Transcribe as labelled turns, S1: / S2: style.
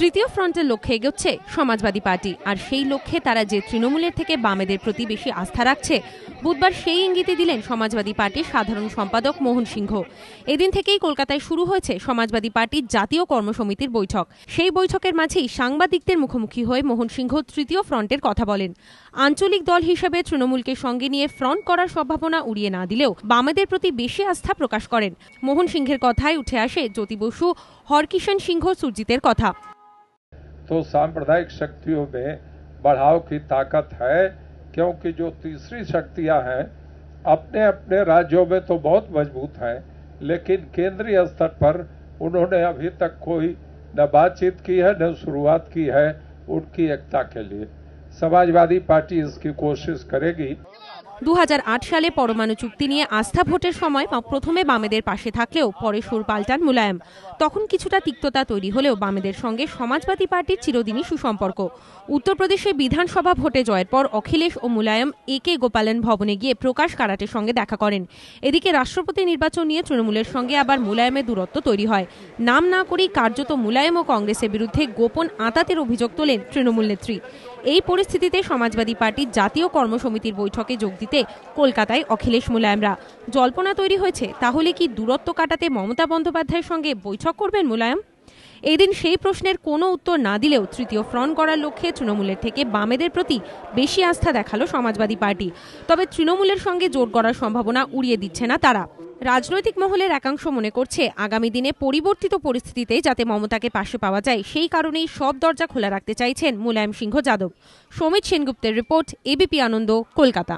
S1: তৃতীয় ফ্রন্টের লক্ষ্যে এগোচ্ছে সমাজবাদী পার্টি, আর সেই লক্ষ্যে তারা যে তৃণমূলের থেকে বামেদের প্রতি বেশি আস্থা রাখছে, বুধবার সেই ইঙ্গিতে দিলেন সমাজবাদী পার্টির সাধারণ সম্পাদক মোহন সিংহ। এদিন থেকেই কলকাতায় শুরু হয়েছে সমাজবাদী পার্টির জাতীয় কর্মসমিতির বৈঠক। সেই বৈঠকের মাঝেই সাংবাদিকদের মুখোমুখি হয়ে মোহন সিংহ তৃতীয় ফ্রন্টের কথা বলেন। আঞ্চলিক দল হিসেবে তৃণমূলকে সঙ্গে নিয়ে ফ্রন্ট করার সম্ভাবনা উড়িয়ে না দিলেও বামেদের প্রতি বেশি আস্থা প্রকাশ করেন। মোহন সিংহের কথায় উঠে আসে জ্যোতি বসু, হরকিষণ সিংহ, সুরজিতের কথা।
S2: तो सांप्रदायिक शक्तियों में बढ़ाव की ताकत है, क्योंकि जो तीसरी शक्तियां हैं अपने अपने राज्यों में तो बहुत मजबूत हैं, लेकिन केंद्रीय स्तर पर उन्होंने अभी तक कोई न बातचीत की है न शुरुआत की है उनकी एकता के लिए। समाजवादी पार्टी इसकी कोशिश करेगी।
S1: 2008 সালে পরমাণু চুক্তি নিয়ে আস্থা ভোটের সময় প্রথমে বামেদের পাশে থাকলেও পরে সুর পাল্টান মুলায়ম। তখন কিছুটা তিক্ততা তৈরি হলেও বামেদের সঙ্গে সমাজবাদী পার্টির চিরদিনই সুসম্পর্ক। উত্তরপ্রদেশে বিধানসভা ভোটে জয়ের পর অখিলেশ ও মুলায়ম একে গোপালন ভবনে গিয়ে প্রকাশ কারাটের সঙ্গে দেখা করেন। এদিকে রাষ্ট্রপতি নির্বাচন নিয়ে তৃণমূলের সঙ্গে আবার মুলায়মের দূরত্ব তৈরি হয়। নাম না করেই কার্যত মুলায়ম ও কংগ্রেসের বিরুদ্ধে গোপন আঁতাতের অভিযোগ তোলেন তৃণমূল নেত্রী। এই পরিস্থিতিতে সমাজবাদী পার্টির জাতীয় কর্মসমিতির বৈঠকে যোগ দিতে কলকাতায় অখিলেশ মুলায়মরা। জল্পনা তৈরি হয়েছে, তাহলে কি দূরত্ব কাটাতে মমতা বন্দ্যোপাধ্যায়ের সঙ্গে বৈঠক করবেন মুলায়ম? এদিন সেই প্রশ্নের কোনো উত্তর না দিলেও তৃতীয় ফ্রন্ট করার লক্ষ্যে তৃণমূলের থেকে বামেদের প্রতি বেশি আস্থা দেখালো সমাজবাদী পার্টি। তবে তৃণমূলের সঙ্গে জোট গড়ার সম্ভাবনা উড়িয়ে দিচ্ছে না তারা। রাজনৈতিক মহলের একাংশ মনে করছে, আগামী দিনে পরিবর্তিত পরিস্থিতিতে যাতে মমতাকে পাশে পাওয়া যায়, সেই কারণেই সব দরজা খোলা রাখতে চাইছেন মুলায়ম সিংহ যাদব। সমিত সেনগুপ্তের রিপোর্ট, এবিপি আনন্দ, কলকাতা।